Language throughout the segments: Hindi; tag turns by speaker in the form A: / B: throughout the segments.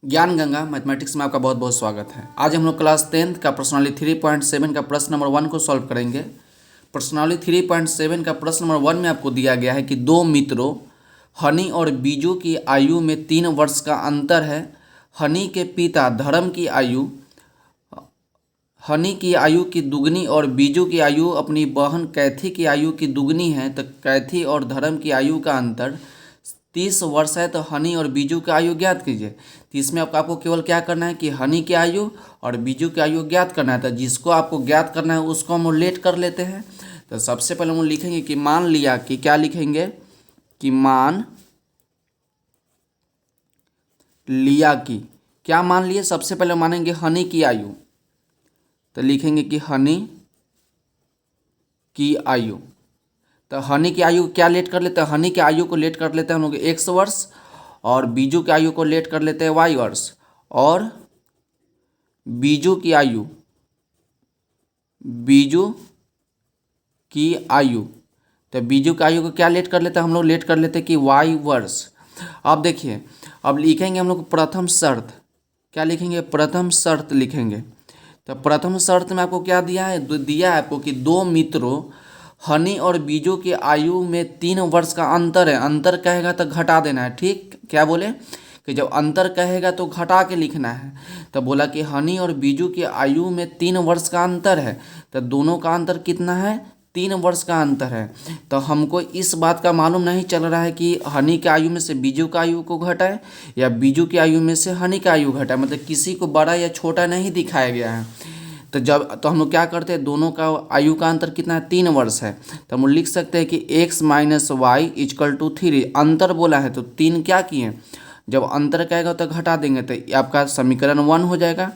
A: ज्ञान गंगा मैथमेटिक्स में आपका बहुत बहुत स्वागत है। आज हम लोग क्लास 10th का प्रश्नावली 3.7 का प्रश्न नंबर 1 को सॉल्व करेंगे। प्रश्नावली 3.7 का प्रश्न नंबर 1 में आपको दिया गया है कि दो मित्रों हनी और बीजू की आयु में 3 वर्ष का अंतर है। हनी के पिता धर्म की आयु हनी की आयु की दुगनी और बीजू की आयु अपनी बहन कैथी की आयु की दुगनी है। तो कैथी और धर्म की आयु का अंतर 30 वर्ष है। तो हनी और बीजू की आयु ज्ञात कीजिए। तो इसमें आपको केवल क्या करना है कि हनी की आयु और बीजू की आयु ज्ञात करना है। तो जिसको आपको ज्ञात करना है उसको हम लेट कर लेते हैं। तो सबसे पहले हम लिखेंगे कि मान लिया कि क्या लिखेंगे कि मान लिया कि क्या मान लिए। सबसे पहले मानेंगे हनी की आयु। तो लिखेंगे कि हनी की आयु। तो हनी की आयु क्या लेट कर लेते हैं, हनी की आयु को लेट कर लेते हैं हम लोग x वर्ष और बीजू की आयु को लेट कर लेते हैं y वर्ष। और बीजू की आयु तो बीजू की आयु को क्या लेट कर लेते हैं हम लोग, लेट कर लेते हैं कि y वर्ष। अब देखिए, अब लिखेंगे हम लोग प्रथम शर्त। क्या लिखेंगे, प्रथम शर्त लिखेंगे। तो प्रथम शर्त में आपको क्या दिया है, दिया है आपको कि दो मित्रों हनी और बीजू की आयु में 3 वर्ष का अंतर है। अंतर कहेगा तो घटा देना है। ठीक, क्या बोले कि जब अंतर कहेगा तो घटा के लिखना है। तो बोला कि हनी और बीजू की आयु में 3 वर्ष का अंतर है। तो दोनों का अंतर कितना है, 3 वर्ष का अंतर है। तो हमको इस बात का मालूम नहीं चल रहा है कि हनी की आयु में से बीजू की आयु को घटाए या बीजू की आयु में से हनी की आयु घटाए। मतलब किसी को बड़ा या छोटा नहीं दिखाया गया है। तो हम लोग क्या करते हैं, दोनों का आयु का अंतर कितना है, 3 वर्ष है। तो हम लोग लिख सकते हैं कि x minus y equal to 3। अंतर बोला है तो 3 क्या किए, जब अंतर कहेगा तो घटा देंगे। तो ये आपका समीकरण 1 हो जाएगा।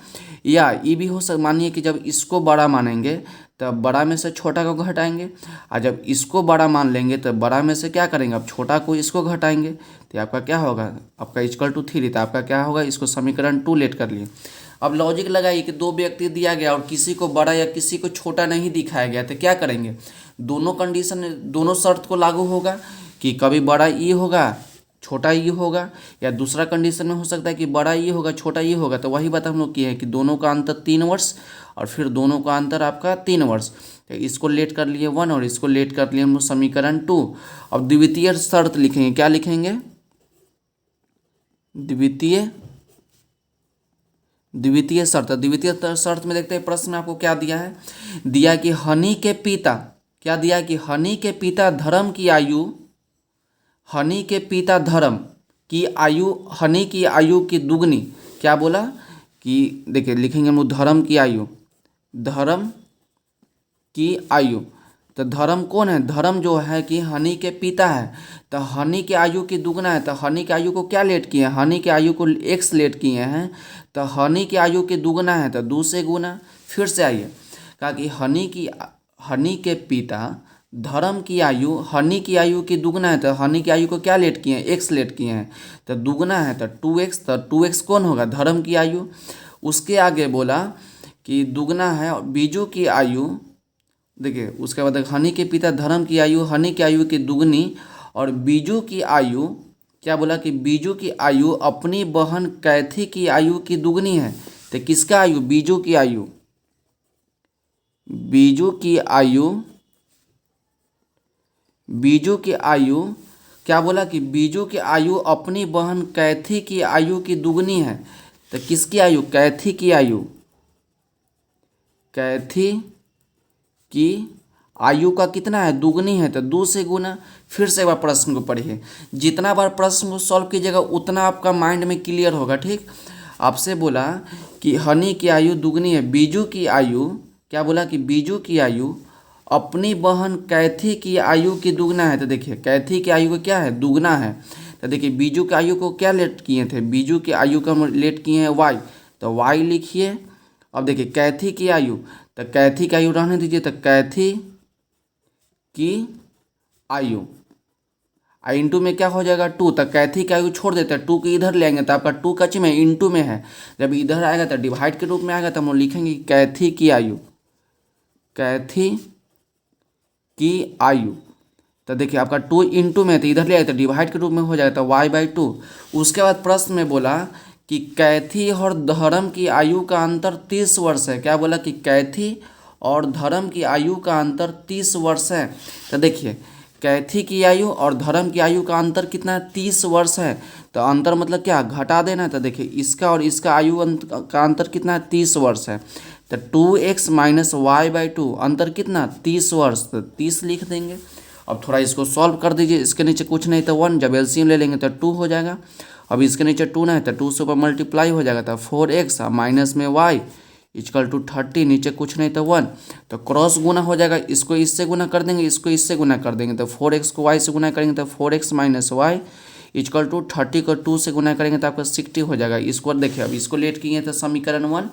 A: या ये भी हो सकता, मानिए कि जब इसको बड़ा मानेंगे तब बड़ा में से छोटा को घटाएंगे, और जब इसको बड़ा मान लेंगे तो बड़ा में से क्या करेंगे, अब छोटा को इसको घटाएंगे। तो आपका क्या होगा, आपका इजकल टू 3। तो आपका क्या होगा, इसको समीकरण 2 लेट कर लिए। अब लॉजिक लगाइए कि दो व्यक्ति दिया गया और किसी को बड़ा या किसी को छोटा नहीं दिखाया गया। तो क्या करेंगे, दोनों कंडीशन दोनों शर्त को लागू होगा कि कभी बड़ा ई होगा छोटा ई होगा, या दूसरा कंडीशन में हो सकता है कि बड़ा ई होगा छोटा ई होगा। तो वही बात हम लोग किए हैं कि दोनों का अंतर 3 वर्ष और फिर दोनों का अंतर आपका 3 वर्ष। तो इसको लेट कर लिए 1 और इसको लेट कर लिए हम लोग समीकरण 2। अब द्वितीय शर्त लिखेंगे। क्या लिखेंगे, द्वितीय शर्त। द्वितीय शर्त में देखते हैं प्रश्न में आपको क्या दिया है, दिया कि हनी के पिता, क्या दिया कि हनी के पिता धर्म की आयु, हनी के पिता धर्म की आयु हनी की आयु की दुगनी। क्या बोला कि देखिए लिखेंगे हम लोग धर्म की आयु, धर्म की आयु। तो धर्म कौन है, धर्म जो है कि हनी के पिता है। तो हनी की आयु की दुगना है। तो हनी की आयु को क्या लेट किए हैं, हनी की आयु को x लेट किए हैं। तो हनी की आयु की दुगना है तो 2 से गुना। फिर से आइए, कहा कि हनी के पिता धर्म की आयु, हनी की आयु की दुगना है। तो हनी की आयु को क्या लेट किए हैं, x लेट किए हैं। तो दुगना है तो 2x। तो 2x कौन होगा, धर्म की आयु। उसके आगे बोला कि दुगना है और बीजू की आयु। देखिए उसके बाद हनी के पिता धर्म की आयु, हनी की आयु की दुगनी और बीजू की आयु। क्या बोला कि बीजू की आयु अपनी बहन कैथी की आयु की दुगनी है। तो किसका आयु, बीजू की आयु, बीजू की आयु, बीजू की आयु। क्या बोला कि बीजू की आयु अपनी बहन कैथी की आयु की दुगनी है। तो किसकी आयु, कैथी की आयु, कैथी की आयु का कितना है, दुगनी है। तो 2 से गुना। फिर से एक बार प्रश्न को पढ़िए, जितना बार प्रश्न को सॉल्व कीजिएगा उतना आपका माइंड में क्लियर होगा। ठीक, आपसे बोला कि हनी की आयु दुगनी है, बीजू की आयु, क्या बोला कि बीजू की आयु अपनी बहन कैथी की आयु की दुगना है। तो देखिए कैथी की आयु को क्या है, दुगना है। तो देखिए बीजू की आयु को क्या लेट किए थे, बीजू की आयु को हम लेट किए हैं y। तो y लिखिए। अब देखिए कैथी की आयु, तो कैथी की आयु रहने दीजिए। तो कैथी की आयु इंटू में क्या हो जाएगा 2। तो कैथी की आयु छोड़ देते हैं, 2 के इधर ले आएंगे तो आपका 2 कच्चे में इंटू में है। जब इधर आएगा तो डिवाइड के रूप में आएगा। तो हम लोग लिखेंगे कैथी की आयु, कैथी की आयु। तो देखिए आपका 2 इंटू में तो इधर ले आएगा तो डिवाइड के रूप में हो जाएगा। तो y/2। उसके बाद प्रश्न में बोला कि कैथी और धर्म की आयु का अंतर 30 वर्ष है। क्या बोला कि कैथी और धर्म की आयु का अंतर 30 वर्ष है। तो देखिए कैथी की आयु और धर्म की आयु का अंतर कितना है, 30 वर्ष है। तो अंतर मतलब क्या, घटा देना है। तो देखिए इसका और इसका आयु का अंतर कितना है, 30 वर्ष है। तो 2x माइनस वाई बाई 2 अंतर कितना, 30 वर्ष। तो 30 लिख देंगे। अब थोड़ा इसको सॉल्व कर दीजिए। इसके नीचे कुछ नहीं तो 1, जब एलसीएम ले लेंगे तो 2 हो जाएगा। अब इसके नीचे 2 नहीं तो 2 से ऊपर मल्टीप्लाई हो जाएगा। तो 4x माइनस में y इक्वल टू 30, नीचे कुछ नहीं तो 1। तो क्रॉस गुना हो जाएगा, इसको इससे गुना कर देंगे, इसको इससे गुना कर देंगे। तो 4x को y से गुना करेंगे तो 4x minus y equal to 30 को 2 से गुना करेंगे तो आपका 60 हो जाएगा। इसको देखिए, अब इसको लेट किए थे समीकरण 1,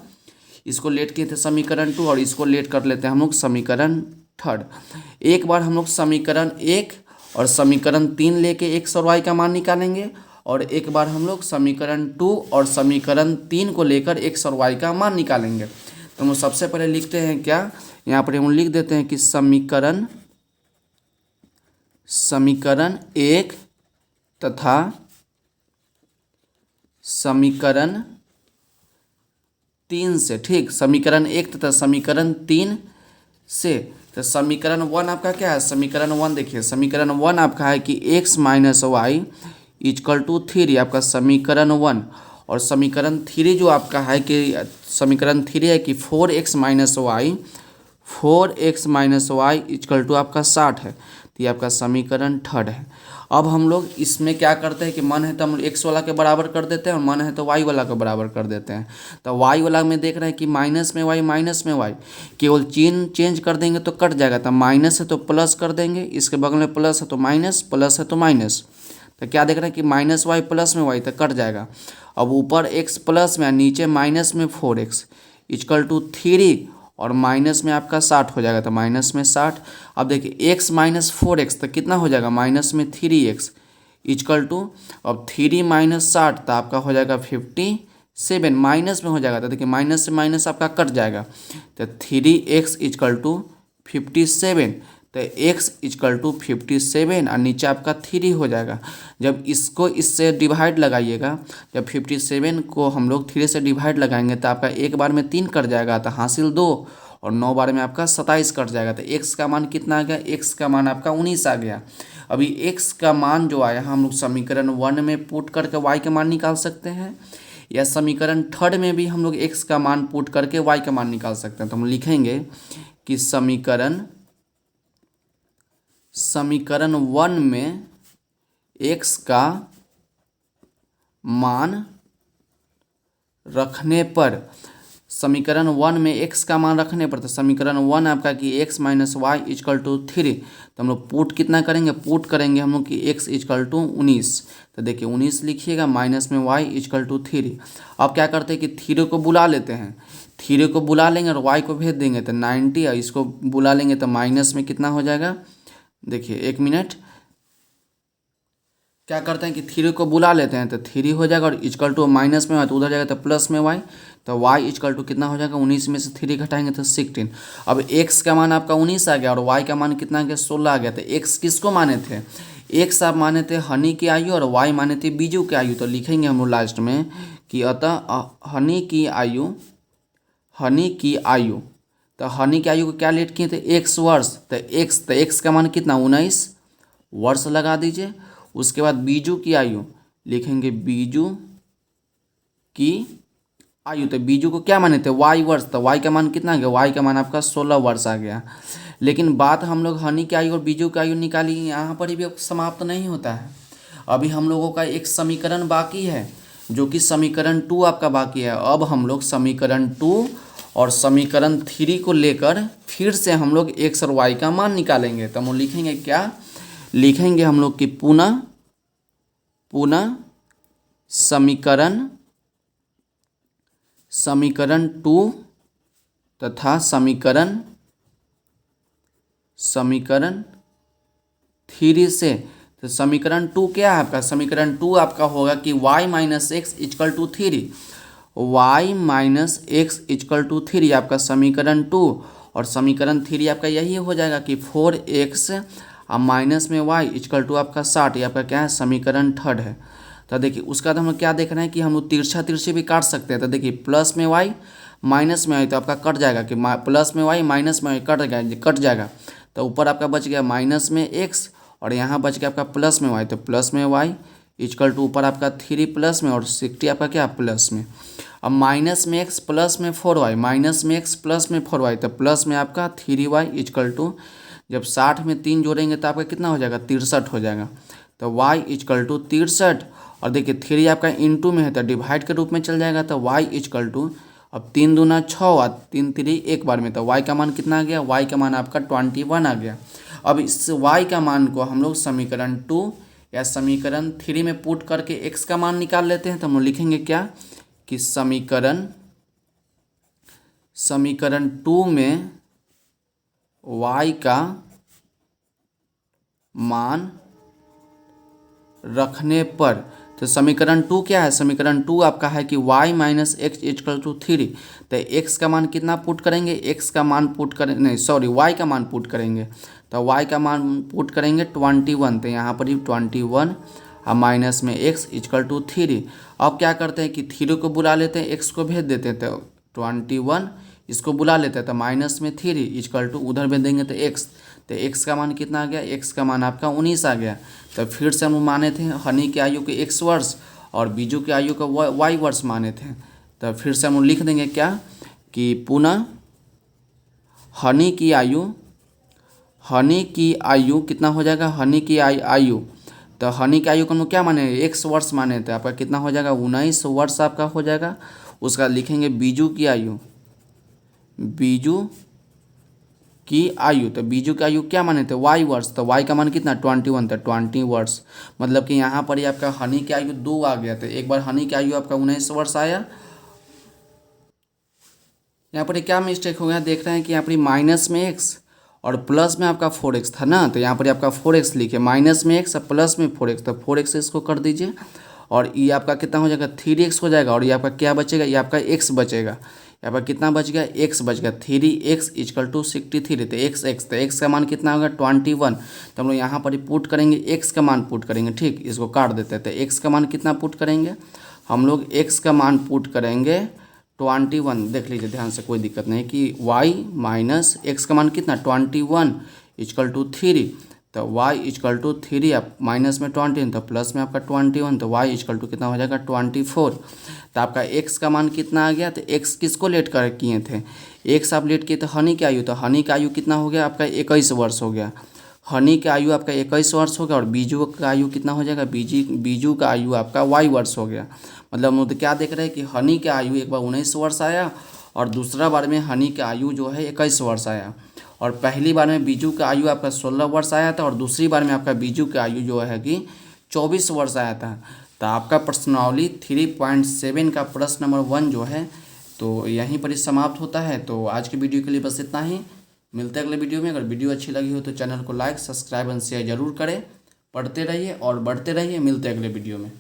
A: इसको लेट किए थे समीकरण 2, और इसको लेट कर लेते हैं हम लोग समीकरण 3। एक बार हम लोग समीकरण 1 और समीकरण 3 लेके x और y का मान निकालेंगे, और एक बार हम लोग समीकरण 2 और समीकरण 3 को लेकर x और y का मान निकालेंगे। तो हम लोग सबसे पहले लिखते हैं क्या, यहाँ पर हम लिख देते हैं कि समीकरण 1 तथा समीकरण 3 से, ठीक, समीकरण 1 तथा समीकरण 3 से। तो समीकरण 1 आपका क्या है, समीकरण 1 देखिए, समीकरण 1 आपका है कि x minus y equal to 3, आपका समीकरण 1। और समीकरण 3 जो आपका है कि समीकरण 3 है कि 4x minus y equal to आपका 60 है। तो ये आपका समीकरण 3 है। अब हम लोग इसमें क्या करते हैं कि मन है तो हम x वाला के बराबर कर देते हैं, और मन है तो y वाला के बराबर कर देते हैं। तो y वाला में देख रहे हैं कि माइनस में y केवल चिन्ह चेंज कर देंगे तो कट जाएगा। तो माइनस है तो प्लस कर देंगे, इसके बगल में प्लस है तो माइनस, प्लस है तो माइनस। तो क्या देख रहे हैं कि माइनस वाई प्लस में y तो कट जाएगा। अब ऊपर x प्लस में, नीचे माइनस में 4x इक्वल टू 3, और माइनस में आपका 60 हो जाएगा। तो माइनस में 60। अब देखिए x माइनस 4x तो कितना हो जाएगा, माइनस में 3x इक्वल टू, अब 3 माइनस 60 तो आपका हो जाएगा 57, माइनस में हो जाएगा। तो देखिए माइनस से माइनस आपका कट जाएगा। तो 3x इक्वल टू 57, तो x इक्वल टू 57, और नीचे आपका 3 हो जाएगा। जब इसको इससे डिवाइड लगाइएगा, जब 57 को हम लोग 3 से डिवाइड लगाएंगे तो आपका एक बार में 3 कट जाएगा, तो हासिल 2, और 9 बार में आपका 27 कट जाएगा। तो x का मान कितना आ गया, x का मान आपका 19 आ गया। अभी x का मान जो आया हम लोग समीकरण 1 में पुट करके y का मान निकाल सकते हैं, या समीकरण 3 में भी हम लोग x का मान पुट करके y का मान निकाल सकते हैं। तो हम लिखेंगे कि समीकरण 1 में x का मान रखने पर, समीकरण 1 में x का मान रखने पर, तो समीकरण 1 आपका कि x minus y equal to 3। तो हम लोग पुट कितना करेंगे, पुट करेंगे हम लोग कि x इक्वल टू 19। तो देखिए 19 लिखिएगा, माइनस में y इक्वल टू 3। अब क्या करते हैं कि 3 को बुला लेते हैं, 3 को बुला लेंगे और y को भेज देंगे तो 90, और इसको बुला लेंगे तो माइनस में कितना हो जाएगा, देखिए 1 मिनट, क्या करते हैं कि 3 को बुला लेते हैं तो 3 हो जाएगा, और इक्वल टू माइनस में y तो उधर जाएगा तो प्लस में y, तो y इक्वल टू कितना हो जाएगा, 19 में से 3 घटाएंगे तो 16। अब x का मान आपका 19 आ गया, और y का मान कितना आ गया, 16 आ गया। तो x किसको माने थे, x आप माने थे हनी की आयु, और y माने थे बीजू की आयु। तो लिखेंगे हम लोग लास्ट में कि अतः हनी की आयु, तो हनी की आयु को क्या लेट किए थे, x वर्ष। तो x का मान कितना, 19 वर्ष लगा दीजिए। उसके बाद बीजू की आयु लिखेंगे, बीजू की आयु, तो बीजू को क्या माने थे, y वर्ष। तो y का मान कितना आ गया, y का मान आपका 16 वर्ष आ गया। लेकिन बात हम लोग हनी की आयु और बीजू की आयु निकाली, यहाँ पर भी समाप्त नहीं होता है। अभी हम लोगों का एक समीकरण बाकी है, जो कि समीकरण 2 आपका बाकी है। अब हम लोग समीकरण 2 और समीकरण 3 को लेकर फिर से हम लोग x और y का मान निकालेंगे। तो हम लिखेंगे क्या, लिखेंगे हम लोग कि पुनः समीकरण 2 तथा समीकरण 3 से। तो समीकरण 2 क्या है आपका, समीकरण 2 आपका होगा कि y minus x equal to 3, y minus x equal to 3 आपका समीकरण 2, और समीकरण 3 आपका यही हो जाएगा कि 4x और माइनस में y इक्वल टू आपका 60, ये आपका क्या है, समीकरण 3 है। तो देखिए उसका बाद हम लोग क्या देख रहे हैं कि हम लोग तिरछा तिरछे भी काट सकते हैं। तो देखिए प्लस में वाई माइनस में वाई तो आपका कट जाएगा कि प्लस में वाई माइनस में वाई कट जाएगा। तो ऊपर आपका बच गया माइनस में एक्स और यहाँ बच गया आपका प्लस में वाई। तो प्लस में वाई इजकल टू ऊपर आपका 3 प्लस में और 60 आपका क्या प्लस में। अब माइनस में एक्स प्लस में 4y माइनस में एक्स प्लस में 4y तो प्लस में आपका 3y इजकल टू जब 60 में 3 जोड़ेंगे तो आपका कितना हो जाएगा 63 हो जाएगा। तो y इजकल टू 63 और देखिए 3 आपका इंटू में है तो डिवाइड के रूप में चल जाएगा। तो y इजकल टू अब 3 दूना 6 और 3 3 एक बार में तो y का मान कितना आ गया y का मान आपका 21 आ गया। अब इस y का मान को हम लोग समीकरण 2 या समीकरण 3 में पुट करके x का मान निकाल लेते हैं। तो हम लोग लिखेंगे क्या कि समीकरण 2 में y का मान रखने पर तो समीकरण 2 क्या है, समीकरण 2 आपका है कि y minus x equal to 3। तो x का मान कितना पुट करेंगे, x का मान पुट करें नहीं सॉरी y का मान पुट करेंगे। तो y का मान पुट करेंगे 21। तो यहाँ पर ही 21 और माइनस में x इजकल टू 3। अब क्या करते हैं कि 3 को बुला लेते हैं x को भेज देते हैं। तो 21 इसको बुला लेते हैं तो माइनस में 3 इजकल टू उधर भेज देंगे तो x। तो x का मान कितना आ गया, x का मान आपका 19 आ गया। तो फिर से हम माने थे हनी की आयु के x वर्ष और बीजू की आयु का y वर्ष माने थे। तो फिर से हम लिख देंगे क्या कि पुनः हनी की आयु कितना हो जाएगा, हनी की आयु तो हनी की आयु को हम क्या माने x वर्ष माने थे, आपका कितना हो जाएगा 19 वर्ष आपका हो जाएगा। उसका लिखेंगे बीजू की आयु तो बीजू की आयु क्या माने थे y वर्ष। तो y का मान कितना 21 था 20 वर्ष। मतलब कि यहाँ पर ही आपका हनी की आयु 2 आ गया। तो एक बार हनी की आयु आपका 19 वर्ष आया। यहाँ पर क्या मिस्टेक हो गया देख रहे हैं कि यहाँ पर माइनस में x और प्लस में आपका 4x था ना। तो यहाँ पर आपका 4x लिखे माइनस में x और प्लस में 4x। तो 4x इसको कर दीजिए और ये आपका कितना हो जाएगा 3x हो जाएगा। और ये आपका क्या बचेगा, ये आपका x बचेगा। यहाँ पर कितना बच गया x बच गया 3x इजकल टू 63। तो x का मान कितना होगा 21। तो हम लोग यहाँ पर पुट करेंगे x का मान पुट करेंगे, ठीक इसको काट देते हैं। तो x का मान कितना पुट करेंगे हम लोग, x का मान पुट करेंगे 21। देख लीजिए ध्यान से कोई दिक्कत नहीं कि y माइनस एक्स का मान कितना 21 इजकल टू 3। तो y इजकल टू 3 आप माइनस में 20 तो प्लस में आपका 21। तो y इजकल टू कितना हो जाएगा 24। तो आपका x का मान कितना आ गया। तो x किसको लेट कर किए थे, x आप लेट किए थे हनी की आयु। तो हनी का आयु कितना हो गया आपका 21 वर्ष हो गया। हनी का आयु आपका 21 वर्ष हो गया और बीजू का आयु कितना हो जाएगा, बीजू का आयु आपका y वर्ष हो गया। मतलब हम लोग तो क्या देख रहे हैं कि हनी का आयु एक बार 19 वर्ष आया और दूसरा बार में हनी का आयु जो है 21 वर्ष आया। और पहली बार में बीजू का आयु आपका 16 वर्ष आया था और दूसरी बार में आपका बीजू का आयु जो है कि 24 वर्ष आया था। तो आपका प्रश्नावली 3.7 का प्रश्न नंबर 1 जो है तो यहीं पर ही समाप्त होता है। तो आज की वीडियो के लिए बस इतना ही, मिलते हैं अगले वीडियो में। अगर वीडियो अच्छी लगी हो तो चैनल को लाइक सब्सक्राइब एंड शेयर जरूर करें। पढ़ते रहिए और बढ़ते रहिए, मिलते हैं अगले वीडियो में।